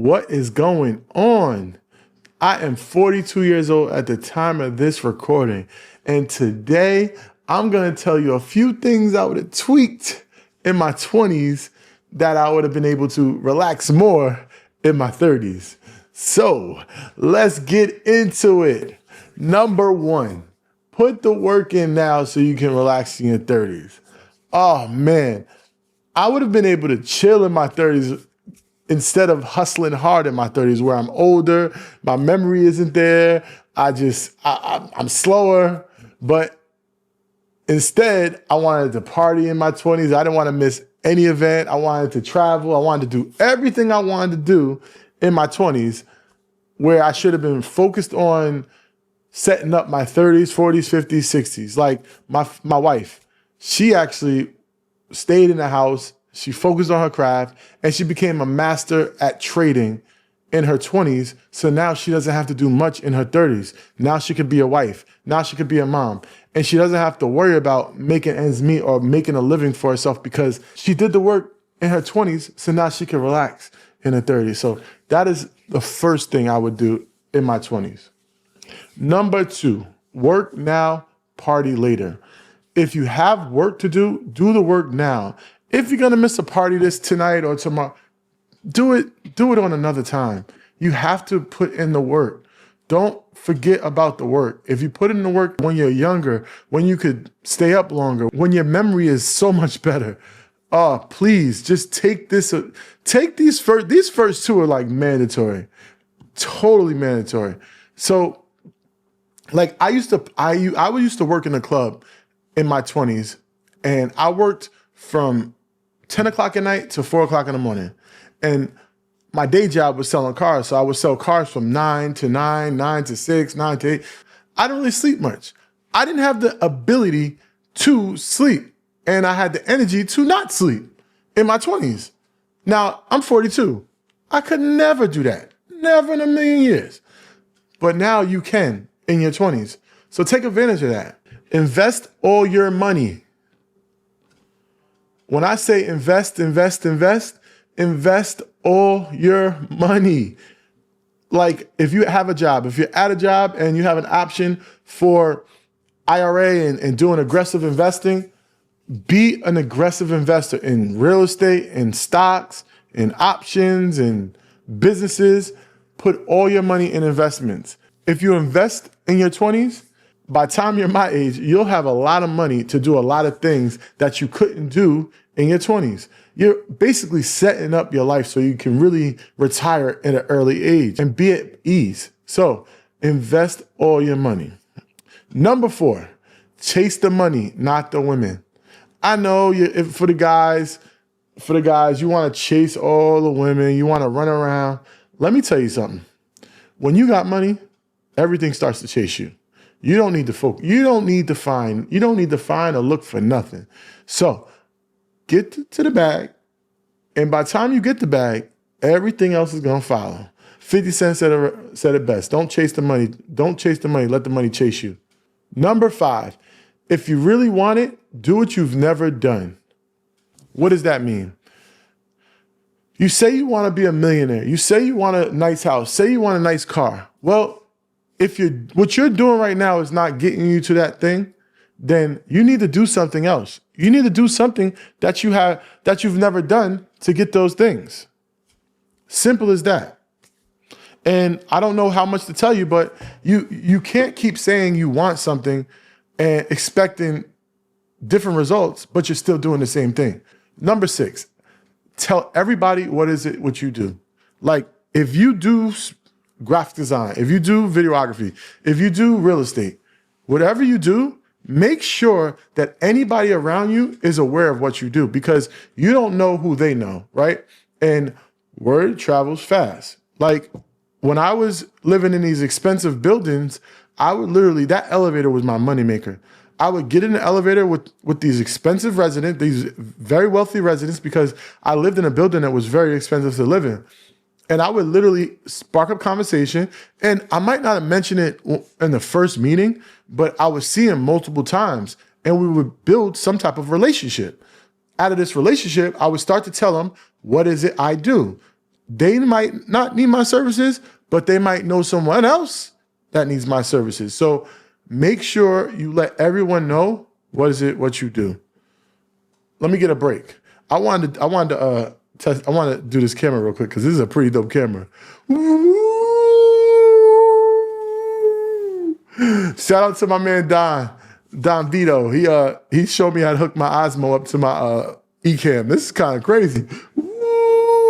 What is going on? I am 42 years old at the time of this recording, and today I'm going to tell you a few things I would have tweaked in my 20s that I would have been able to relax more in my 30s. So let's get into it. Number one, put the work in now so you can relax in your 30s. Oh man, I would have been able to chill in my 30s instead of hustling hard in my 30s where I'm older, my memory isn't there, I'm slower. But instead, I wanted to party in my 20s. I didn't want to miss any event. I wanted to travel. I wanted to do everything I wanted to do in my 20s, where I should have been focused on setting up my 30s, 40s, 50s, 60s. Like my wife, she actually stayed in the house. She focused on her craft and she became a master at trading in her 20s. So now she doesn't have to do much in her 30s. Now she could be a wife. Now she could be a mom. And she doesn't have to worry about making ends meet or making a living for herself because she did the work in her 20s. So now she can relax in her 30s. So that is the first thing I would do in my 20s. Number two, work now, party later. If you have work to do, do the work now. If you're gonna miss a party tonight or tomorrow, do it on another time. You have to put in the work. Don't forget about the work. If you put in the work when you're younger, when you could stay up longer, when your memory is so much better, please just take these first two are like mandatory, totally mandatory. So like I used to work in a club in my 20s, and I worked from 10 o'clock at night to 4 o'clock in the morning. And my day job was selling cars. So I would sell cars from 9 to 9, 9 to 6, 9 to 8. I didn't really sleep much. I didn't have the ability to sleep. And I had the energy to not sleep in my 20s. Now, I'm 42. I could never do that. Never in a million years. But now you can in your 20s. So take advantage of that. Invest all your money. When I say invest all your money. Like if you have a job, if you're at a job and you have an option for IRA and doing aggressive investing, be an aggressive investor in real estate, in stocks, in options, in businesses. Put all your money in investments. If you invest in your 20s, by the time you're my age, you'll have a lot of money to do a lot of things that you couldn't do in your 20s. You're basically setting up your life so you can really retire at an early age and be at ease. So invest all your money. Number four, chase the money, not the women. I know for the guys, you want to chase all the women. You want to run around. Let me tell you something. When you got money, everything starts to chase you. You don't need to focus. You don't need to find or look for nothing. So get to the bag. And by the time you get the bag, everything else is going to follow. 50 Cent said it best. Don't chase the money. Don't chase the money. Let the money chase you. Number five, if you really want it, do what you've never done. What does that mean? You say you want to be a millionaire. You say you want a nice house. Say you want a nice car. Well, what you're doing right now is not getting you to that thing, then you need to do something else. You need to do something that you've never done to get those things. Simple as that. And I don't know how much to tell you, but you can't keep saying you want something and expecting different results, but you're still doing the same thing. Number six, tell everybody what you do. Like if you do graphic design, if you do videography, if you do real estate, whatever you do, make sure that anybody around you is aware of what you do because you don't know who they know, right? And word travels fast. Like when I was living in these expensive buildings, that elevator was my moneymaker. I would get in the elevator with these expensive residents, these very wealthy residents, because I lived in a building that was very expensive to live in. And I would literally spark up conversation. And I might not have mentioned it in the first meeting, but I would see him multiple times and we would build some type of relationship. Out of this relationship, I would start to tell him, what is it I do? They might not need my services, but they might know someone else that needs my services. So make sure you let everyone know what you do. Let me get a break. I wanted to do this camera real quick because this is a pretty dope camera. Shout out to my man Don Vito. He showed me how to hook my Osmo up to my Ecamm. This is kind of crazy.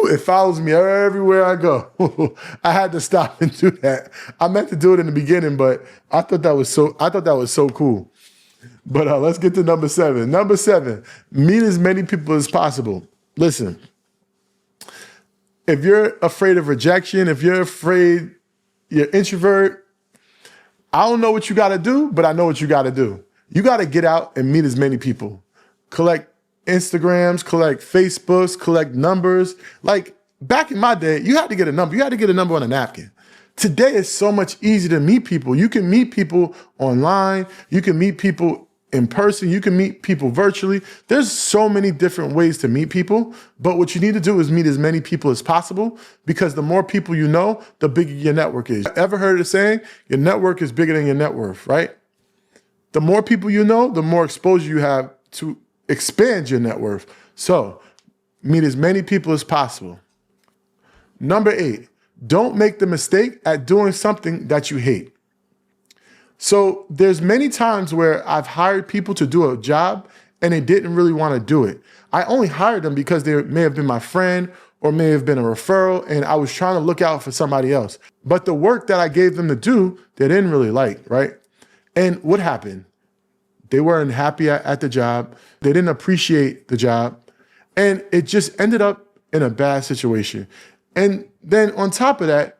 It follows me everywhere I go. I had to stop and do that. I meant to do it in the beginning, but I thought that was so cool. But let's get to number 7. Number 7, meet as many people as possible. Listen, if you're afraid of rejection, if you're afraid you're introvert, I don't know what you got to do, but I know what you got to do. You got to get out and meet as many people. Collect Instagrams, collect Facebooks, collect numbers. Like back in my day, you had to get a number. You had to get a number on a napkin. Today, it's so much easier to meet people. You can meet people online. You can meet people in person. You can meet people virtually. There's so many different ways to meet people. But what you need to do is meet as many people as possible, because the more people you know, the bigger your network is. Ever heard the saying, your network is bigger than your net worth, right? The more people you know, the more exposure you have to expand your net worth. So meet as many people as possible. Number 8, don't make the mistake at doing something that you hate. So there's many times where I've hired people to do a job and they didn't really want to do it. I only hired them because they may have been my friend or may have been a referral, and I was trying to look out for somebody else. But the work that I gave them to do, they didn't really like, right? And what happened? They weren't happy at the job. They didn't appreciate the job. And it just ended up in a bad situation. And then on top of that,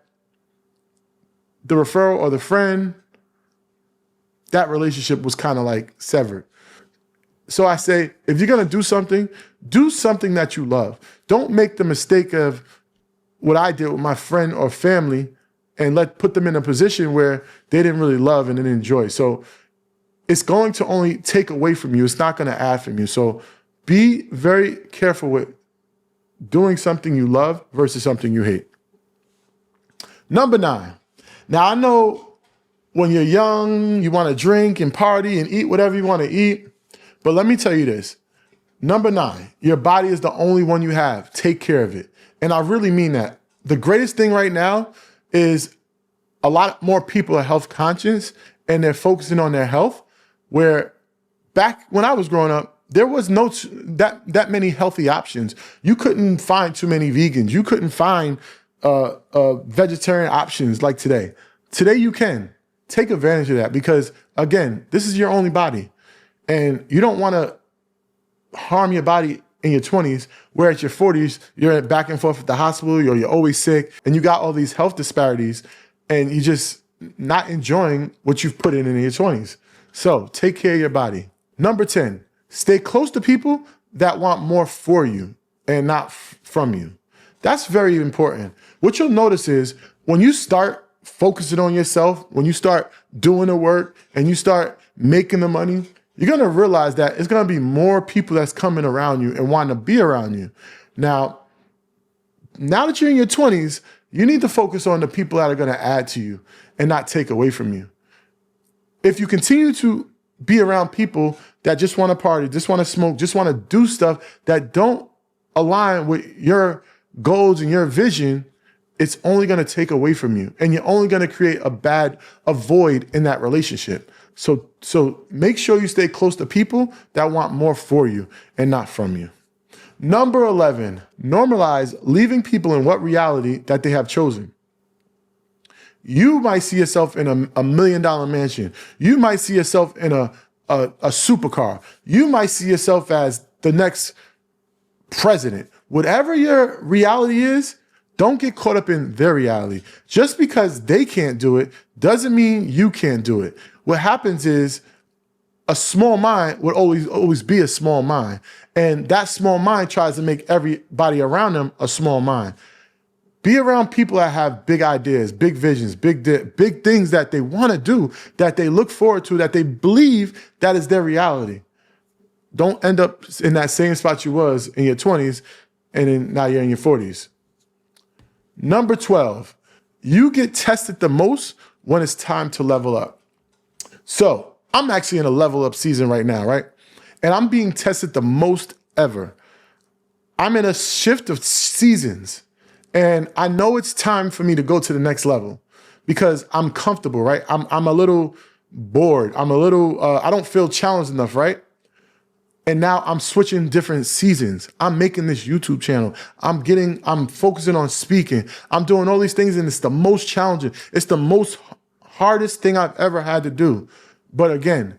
the referral or the friend, that relationship was kind of like severed. So I say, if you're going to do something that you love. Don't make the mistake of what I did with my friend or family and put them in a position where they didn't really love and didn't enjoy. So it's going to only take away from you. It's not going to add from you. So be very careful with doing something you love versus something you hate. Number 9. Now, I know when you're young, you want to drink and party and eat whatever you want to eat. But let me tell you this. Number 9, your body is the only one you have. Take care of it. And I really mean that. The greatest thing right now is a lot more people are health conscious and they're focusing on their health, where back when I was growing up, there was no that many healthy options. You couldn't find too many vegans. You couldn't find vegetarian options like today. Today you can. Take advantage of that, because again, this is your only body and you don't want to harm your body in your 20s, where at your 40s, you're back and forth at the hospital, or you're always sick and you got all these health disparities and you just not enjoying what you've put in your 20s. So take care of your body. Number 10, stay close to people that want more for you and not from you. That's very important. What you'll notice is when you start focusing on yourself, when you start doing the work and you start making the money, you're going to realize that it's going to be more people that's coming around you and wanting to be around you. Now that you're in your 20s, you need to focus on the people that are going to add to you and not take away from you. If you continue to be around people that just want to party, just want to smoke, just want to do stuff that don't align with your goals and your vision, it's only going to take away from you. And you're only going to create a void in that relationship. So make sure you stay close to people that want more for you and not from you. Number 11, normalize leaving people in what reality that they have chosen. You might see yourself in a $1 million mansion. You might see yourself in a supercar. You might see yourself as the next president. Whatever your reality is, don't get caught up in their reality. Just because they can't do it doesn't mean you can't do it. What happens is a small mind would always be a small mind. And that small mind tries to make everybody around them a small mind. Be around people that have big ideas, big visions, big things that they want to do, that they look forward to, that they believe that is their reality. Don't end up in that same spot you was in your 20s and then now you're in your 40s. Number 12, you get tested the most when it's time to level up. So I'm actually in a level up season right now, right? And I'm being tested the most ever. I'm in a shift of seasons, and I know it's time for me to go to the next level because I'm comfortable, right? I'm a little bored. I'm a little, I don't feel challenged enough, right? And now I'm switching different seasons. I'm making this YouTube channel. I'm focusing on speaking. I'm doing all these things, and it's the most challenging. It's the most hardest thing I've ever had to do. But again,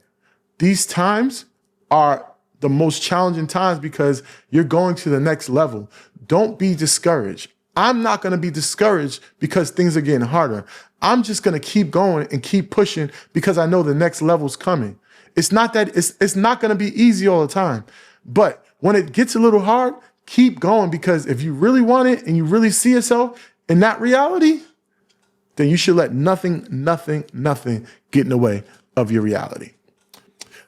these times are the most challenging times because you're going to the next level. Don't be discouraged. I'm not going to be discouraged because things are getting harder. I'm just going to keep going and keep pushing because I know the next level's coming. It's not that it's not going to be easy all the time. But when it gets a little hard, keep going, because if you really want it and you really see yourself in that reality, then you should let nothing get in the way of your reality.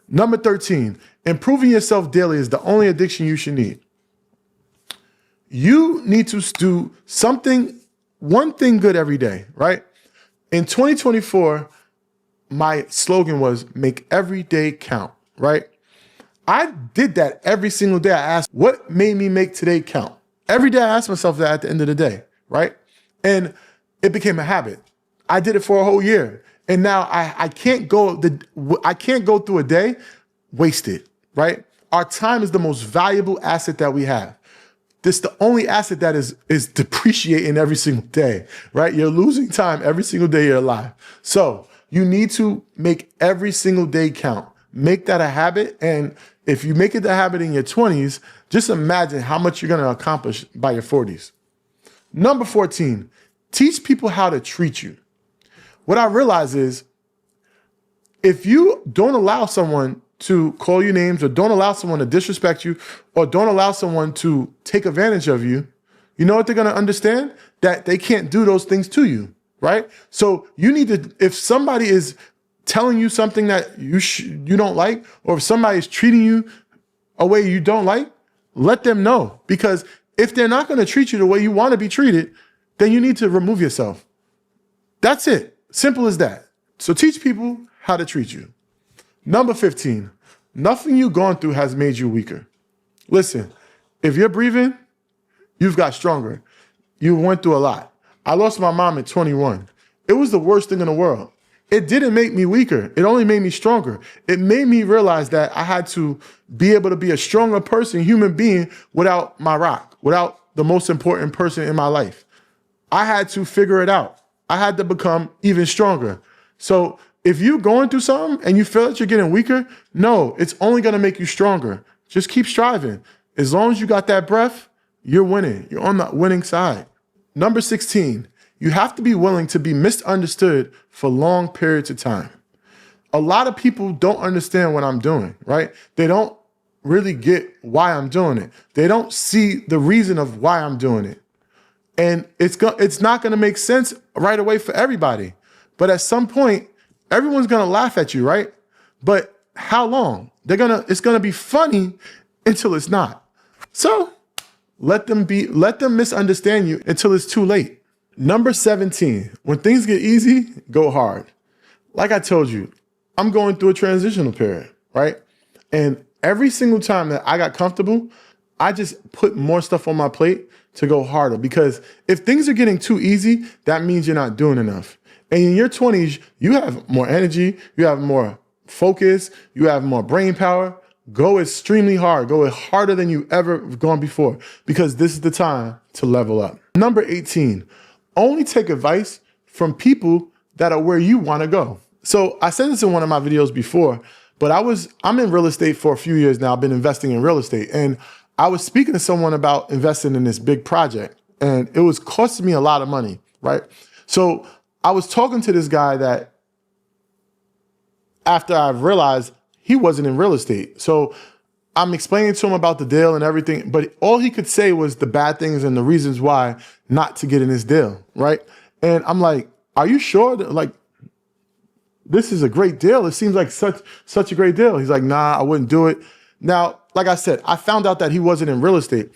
Number 13, improving yourself daily is the only addiction you should need. You need to do one thing good every day, right? In 2024, my slogan was make every day count, right? I did that every single day. I asked, what made me make today count? Every day I asked myself that at the end of the day, right? And it became a habit. I did it for a whole year. And now I can't go through a day wasted, right? Our time is the most valuable asset that we have. This is the only asset that is depreciating every single day, right? You're losing time every single day you're alive. So you need to make every single day count. Make that a habit. And if you make it a habit in your 20s, just imagine how much you're going to accomplish by your 40s. Number 14, teach people how to treat you. What I realize is if you don't allow someone to call you names, or don't allow someone to disrespect you, or don't allow someone to take advantage of you, you know what they're going to understand? That they can't do those things to you, right? So you need to, if somebody is telling you something that you don't like, or if somebody is treating you a way you don't like, let them know. Because if they're not going to treat you the way you want to be treated, then you need to remove yourself. That's it. Simple as that. So teach people how to treat you. Number 15, nothing you've gone through has made you weaker. Listen, if you're breathing, you've got stronger. You went through a lot. I lost my mom at 21. It was the worst thing in the world. It didn't make me weaker. It only made me stronger. It made me realize that I had to be able to be a stronger person, human being, without my rock, without the most important person in my life. I had to figure it out. I had to become even stronger. So if you're going through something and you feel that you're getting weaker, no, it's only going to make you stronger. Just keep striving. As long as you got that breath, you're winning. You're on the winning side. Number 16, you have to be willing to be misunderstood for long periods of time. A lot of people don't understand what I'm doing, right? They don't really get why I'm doing it. They don't see the reason of why I'm doing it. And it's not going to make sense right away for everybody. But at some point, everyone's going to laugh at you, right? But how long? It's going to be funny until it's not. So let them misunderstand you until it's too late. Number 17, when things get easy, go hard. Like I told you, I'm going through a transitional period, right? And every single time that I got comfortable, I just put more stuff on my plate to go harder, because if things are getting too easy, that means you're not doing enough. And in your 20s, you have more energy, you have more focus, you have more brain power. Go extremely hard. Go harder than you ever gone before, because this is the time to level up. Number 18, only take advice from people that are where you want to go. So I said this in one of my videos before, but I'm in real estate for a few years now. I've been investing in real estate, and I was speaking to someone about investing in this big project, and it was costing me a lot of money, right? So I was talking to this guy that after I realized he wasn't in real estate. So I'm explaining to him about the deal and everything, but all he could say was the bad things and the reasons why not to get in this deal, right? And I'm like, are you sure? Like, this is a great deal. It seems like such a great deal. He's like, nah, I wouldn't do it. Now, like I said, I found out that he wasn't in real estate.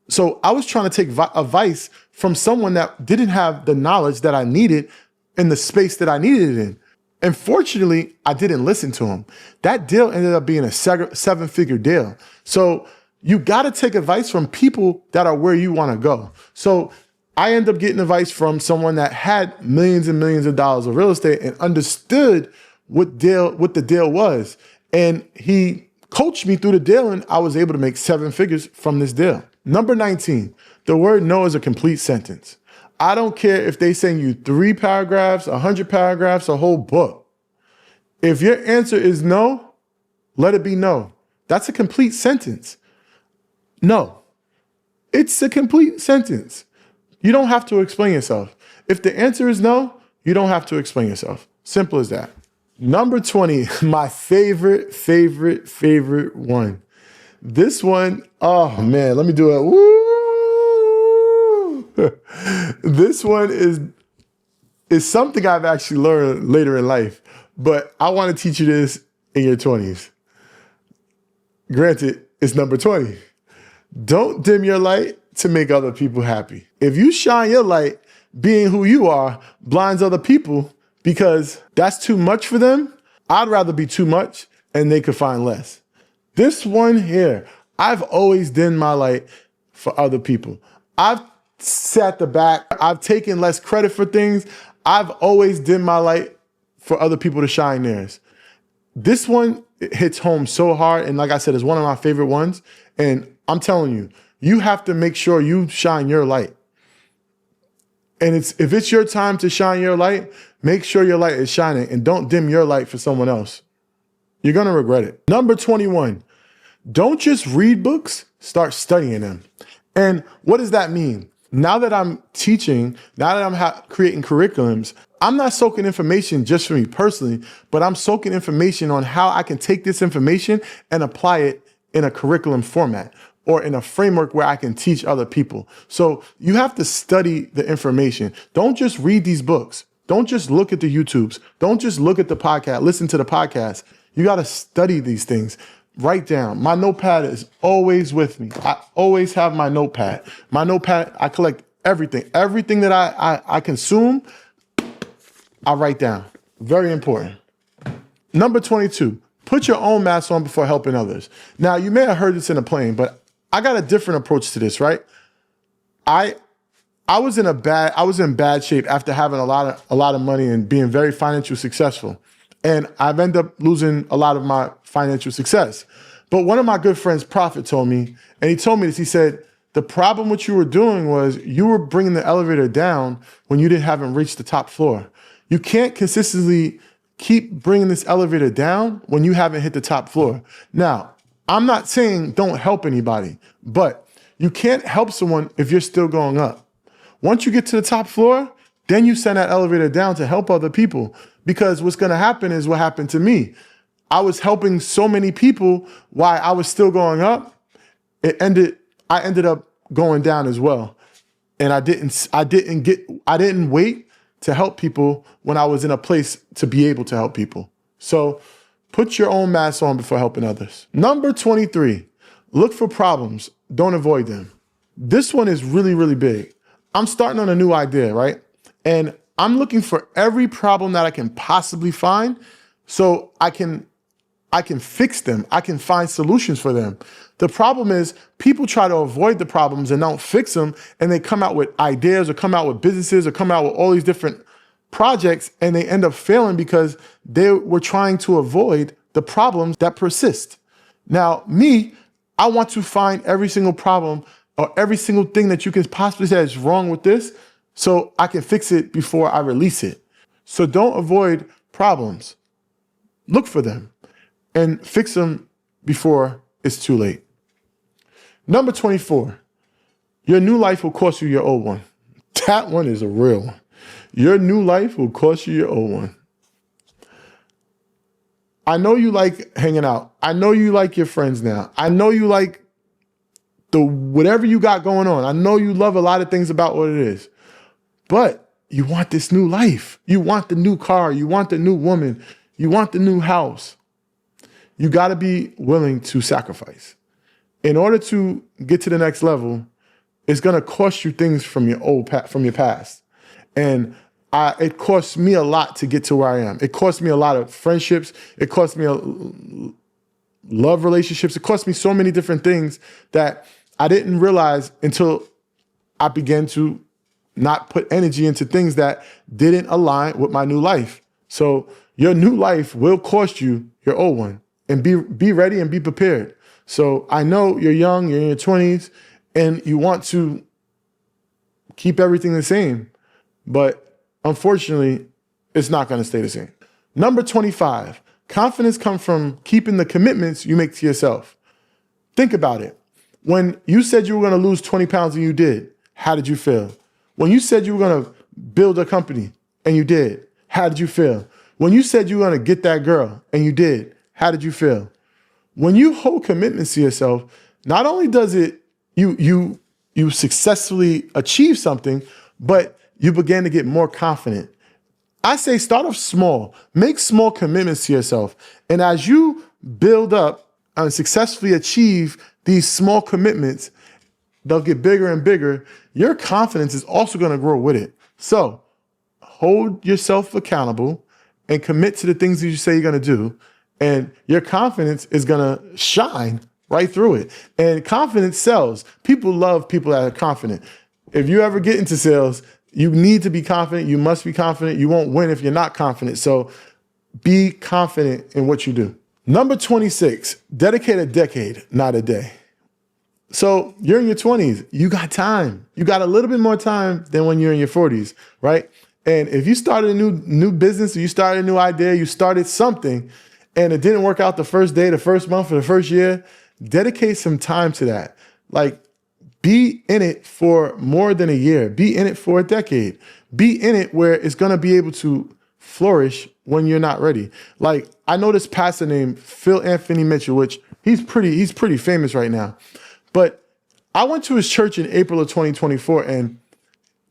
So I was trying to take advice from someone that didn't have the knowledge that I needed in the space that I needed it in. And fortunately, I didn't listen to him. That deal ended up being a 7-figure deal. So you got to take advice from people that are where you want to go. So I ended up getting advice from someone that had millions and millions of dollars of real estate and understood what the deal was. And he coached me through the deal, and I was able to make 7 figures from this deal. Number 19, the word no is a complete sentence. I don't care if they send you 3 paragraphs, 100 paragraphs, a whole book. If your answer is no, let it be no. That's a complete sentence. No. It's a complete sentence. You don't have to explain yourself. If the answer is no, you don't have to explain yourself. Simple as that. Number 20, my favorite one. This one, oh man, let me do it. Woo! This one is something I've actually learned later in life, but I want to teach you this in your 20s. Granted, it's number 20. Don't dim your light to make other people happy. If you shine your light, being who you are blinds other people because that's too much for them. I'd rather be too much and they could find less. This one here, I've always dimmed my light for other people. I've sat the back. I've taken less credit for things. I've always dimmed my light for other people to shine theirs. This one hits home so hard. And like I said, it's one of my favorite ones. And I'm telling you, you have to make sure you shine your light. And if it's your time to shine your light, make sure your light is shining and don't dim your light for someone else. You're going to regret it. Number 21, don't just read books, start studying them. And what does that mean? Now that I'm teaching, now that I'm creating curriculums, I'm not soaking information just for me personally, but I'm soaking information on how I can take this information and apply it in a curriculum format or in a framework where I can teach other people. So you have to study the information. Don't just read these books. Don't just look at the YouTubes. Don't just look at the podcast, listen to the podcast. You got to study these things. Write down. My notepad is always with me. I always have my notepad. My notepad, I collect everything. Everything that I consume, I write down. Very important. Number 22, put your own mask on before helping others. Now, you may have heard this in a plane, but I got a different approach to this, right? I was in bad shape after having a lot of money and being very financially successful. And I've ended up losing a lot of my financial success. But one of my good friends, Prophet, told me, and he told me this, he said, the problem what you were doing was you were bringing the elevator down when you haven't reached the top floor. You can't consistently keep bringing this elevator down when you haven't hit the top floor. Now, I'm not saying don't help anybody, but you can't help someone if you're still going up. Once you get to the top floor, then you send that elevator down to help other people. Because what's going to happen is what happened to me. I was helping so many people while I was still going up. I ended up going down as well. And I didn't wait to help people when I was in a place to be able to help people. So put your own mask on before helping others. Number 23, look for problems. Don't avoid them. This one is really, really big. I'm starting on a new idea, right? And I'm looking for every problem that I can possibly find so I can fix them. I can find solutions for them. The problem is people try to avoid the problems and don't fix them, and they come out with ideas or come out with businesses or come out with all these different projects, and they end up failing because they were trying to avoid the problems that persist. Now, me, I want to find every single problem or every single thing that you can possibly say is wrong with this so I can fix it before I release it. So don't avoid problems. Look for them and fix them before it's too late. Number 24, your new life will cost you your old one. That one is a real one. Your new life will cost you your old one. I know you like hanging out. I know you like your friends now. I know you like whatever you got going on. I know you love a lot of things about what it is. But you want this new life. You want the new car. You want the new woman. You want the new house. You got to be willing to sacrifice. In order to get to the next level, it's going to cost you things from your from your past. And it cost me a lot to get to where I am. It cost me a lot of friendships. It cost me love relationships. It cost me so many different things that I didn't realize until I began to not put energy into things that didn't align with my new life. So your new life will cost you your old one, and be ready and be prepared. So I know you're young, you're in your 20s, and you want to keep everything the same, but unfortunately, it's not going to stay the same. Number 25, confidence comes from keeping the commitments you make to yourself. Think about it. When you said you were going to lose 20 pounds and you did, how did you feel? When you said you were going to build a company and you did, how did you feel? When you said you were going to get that girl and you did, how did you feel? When you hold commitments to yourself, not only does it you successfully achieve something, but you begin to get more confident. I say start off small, make small commitments to yourself. And as you build up and successfully achieve these small commitments, they'll get bigger and bigger. Your confidence is also going to grow with it. So hold yourself accountable and commit to the things that you say you're going to do. And your confidence is going to shine right through it. And confidence sells. People love people that are confident. If you ever get into sales, you need to be confident. You must be confident. You won't win if you're not confident. So be confident in what you do. Number 26, dedicate a decade, not a day. So you're in your 20s. You got time. You got a little bit more time than when you're in your 40s, right? And if you started a new business, or you started a new idea, you started something, and it didn't work out the first day, the first month, or the first year, dedicate some time to that. Like, be in it for more than a year. Be in it for a decade. Be in it where it's going to be able to flourish when you're not ready. Like, I know this pastor named Phil Anthony Mitchell, which he's pretty famous right now. But I went to his church in April of 2024, and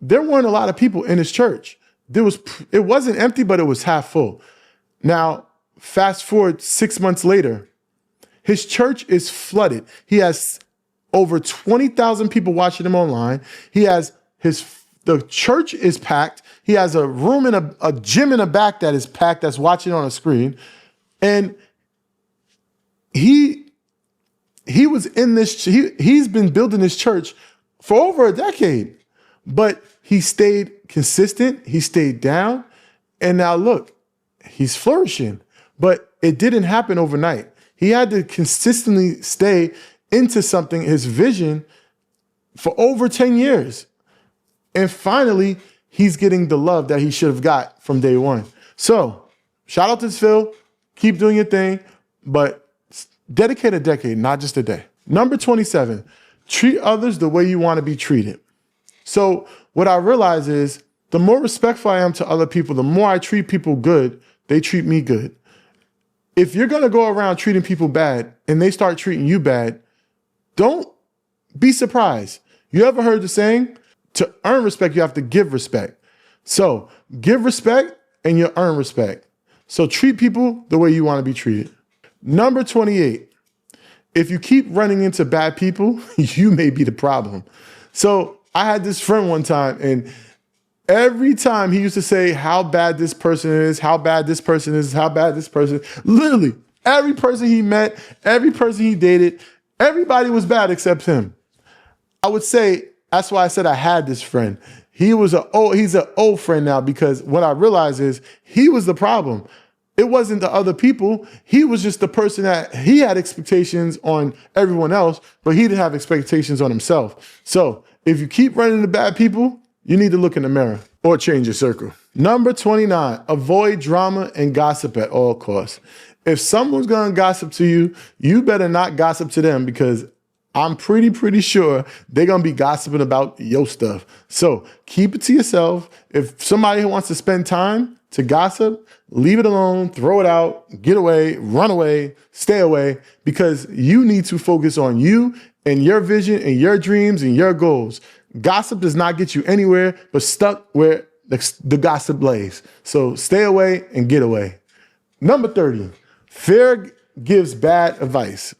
there weren't a lot of people in his church. It wasn't empty, but it was half full. Now, fast forward 6 months later, his church is flooded. He has over 20,000 people watching him online. The church is packed. He has a room in a gym in the back that is packed, that's watching on a screen. And he was in this, he's been building this church for over a decade, but he stayed consistent. He stayed down. And now look, he's flourishing, but it didn't happen overnight. He had to consistently stay into something, his vision, for over 10 years. And finally, he's getting the love that he should have got from day one. So shout out to Phil. Keep doing your thing, but dedicate a decade, not just a day. Number 27, treat others the way you want to be treated. So what I realize is the more respectful I am to other people, the more I treat people good, they treat me good. If you're going to go around treating people bad and they start treating you bad, don't be surprised. You ever heard the saying, to earn respect, you have to give respect. So give respect and you'll earn respect. So treat people the way you want to be treated. Number 28, if you keep running into bad people, you may be the problem. So I had this friend one time, and every time he used to say how bad this person is, how bad this person is, how bad this person, literally every person he met, every person he dated, everybody was bad except him. I would say, that's why I said I had this friend. He's an old friend now, because what I realized is he was the problem. It wasn't the other people. He was just the person that he had expectations on everyone else, but he didn't have expectations on himself. So if you keep running into bad people, you need to look in the mirror or change your circle. Number 29, avoid drama and gossip at all costs. If someone's going to gossip to you, you better not gossip to them, because I'm pretty sure they're going to be gossiping about your stuff. So keep it to yourself. If somebody wants to spend time to gossip, leave it alone, throw it out, get away, run away, stay away, because you need to focus on you and your vision and your dreams and your goals. Gossip does not get you anywhere but stuck where the gossip lays. So stay away and get away. Number 30, fear gives bad advice.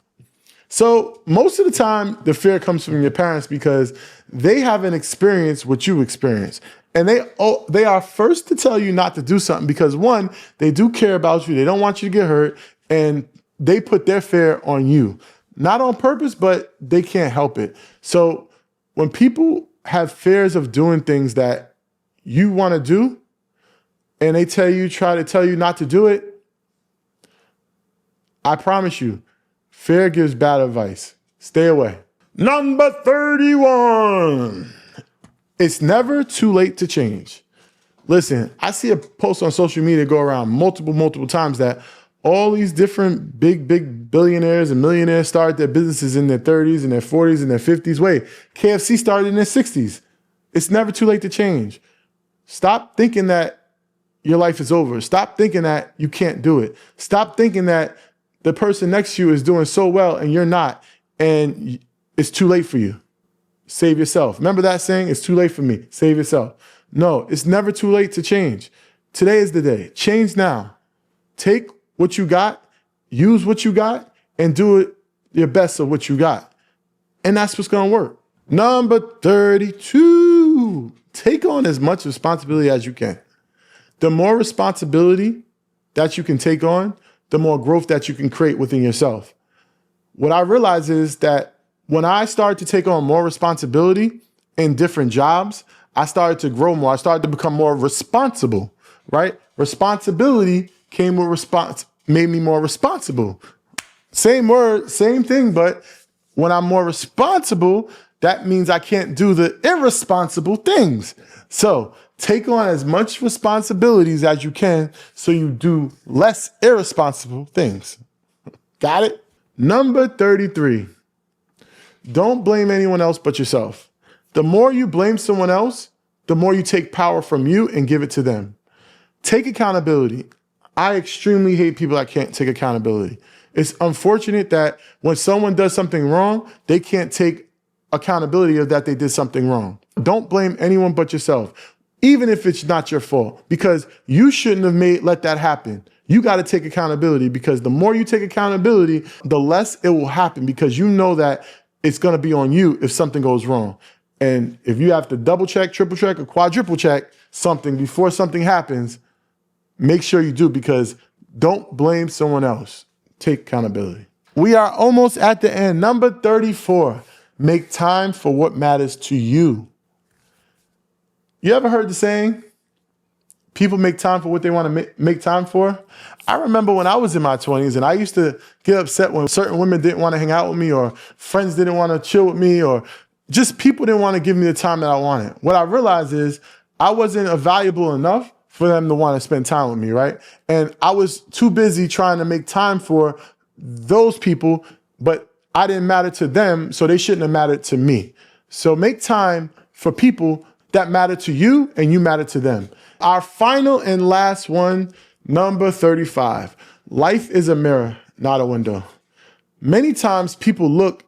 So most of the time, the fear comes from your parents, because they haven't experienced what you experience. And they are first to tell you not to do something because one, they do care about you. They don't want you to get hurt. And they put their fear on you. Not on purpose, but they can't help it. So when people have fears of doing things that you want to do, and they try to tell you not to do it, I promise you, fear gives bad advice. Stay away. Number 31. It's never too late to change. Listen, I see a post on social media go around multiple times that all these different big billionaires and millionaires started their businesses in their 30s and their 40s and their 50s. Wait, KFC started in their 60s. It's never too late to change. Stop thinking that your life is over. Stop thinking that you can't do it. Stop thinking that the person next to you is doing so well and you're not, and it's too late for you. Save yourself. Remember that saying? It's too late for me. Save yourself. No, it's never too late to change. Today is the day. Change now. Take what you got, use what you got, and do it your best of what you got. And that's what's going to work. Number 32, take on as much responsibility as you can. The more responsibility that you can take on, the more growth that you can create within yourself. What I realize is that when I started to take on more responsibility in different jobs, I started to grow more. I started to become more responsible, right? Responsibility came with made me more responsible. Same word, same thing, but when I'm more responsible, that means I can't do the irresponsible things. So take on as much responsibilities as you can so you do less irresponsible things. Got it? Number 33. Don't blame anyone else but yourself. The more you blame someone else, the more you take power from you and give it to them. Take accountability. I extremely hate people that can't take accountability. It's unfortunate that when someone does something wrong, they can't take accountability of that they did something wrong. Don't blame anyone but yourself, even if it's not your fault, because you shouldn't have let that happen. You got to take accountability, because the more you take accountability, the less it will happen, because you know that it's going to be on you if something goes wrong. And if you have to double check, triple check, or quadruple check something before something happens, make sure you do, because don't blame someone else. Take accountability. We are almost at the end. Number 34, make time for what matters to you. You ever heard the saying, people make time for what they want to make time for? I remember when I was in my 20s and I used to get upset when certain women didn't want to hang out with me, or friends didn't want to chill with me, or just people didn't want to give me the time that I wanted. What I realized is I wasn't valuable enough for them to want to spend time with me, right? And I was too busy trying to make time for those people, but I didn't matter to them, so they shouldn't have mattered to me. So make time for people that matter to you and you matter to them. Our final and last one, number 35. Life is a mirror, not a window. Many times people look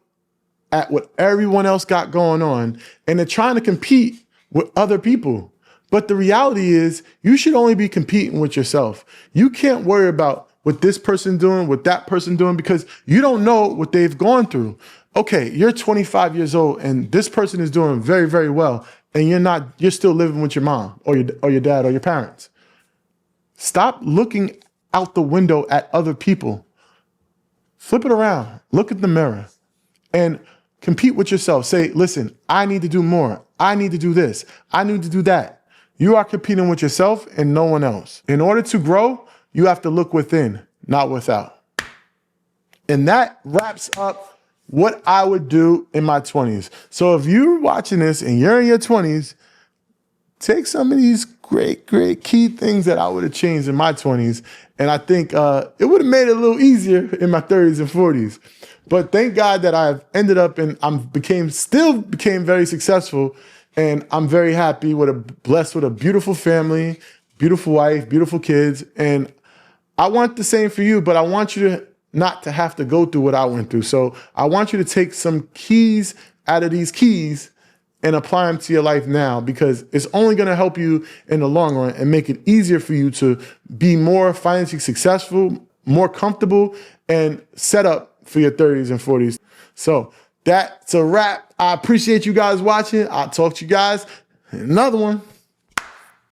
at what everyone else got going on and they're trying to compete with other people. But the reality is you should only be competing with yourself. You can't worry about what this person doing, what that person doing, because you don't know what they've gone through. Okay, you're 25 years old and this person is doing very, very well, and you're still living with your mom or your dad or your parents. Stop looking out the window at other people. Flip it around. Look at the mirror and compete with yourself. Say, listen, I need to do more. I need to do this. I need to do that. You are competing with yourself and no one else. In order to grow, you have to look within, not without. And that wraps up what I would do in my 20s. So if you're watching this and you're in your 20s, take some of these great key things that I would have changed in my 20s. And I think it would have made it a little easier in my 30s and 40s. But thank God that I've ended up and became very successful. And I'm very happy, blessed with a beautiful family, beautiful wife, beautiful kids. And I want the same for you, but I want you not to have to go through what I went through. So I want you to take some keys out of these keys and apply them to your life now, because it's only going to help you in the long run and make it easier for you to be more financially successful, more comfortable, and set up for your 30s and 40s. So that's a wrap. I appreciate you guys watching. I'll talk to you guys in another one.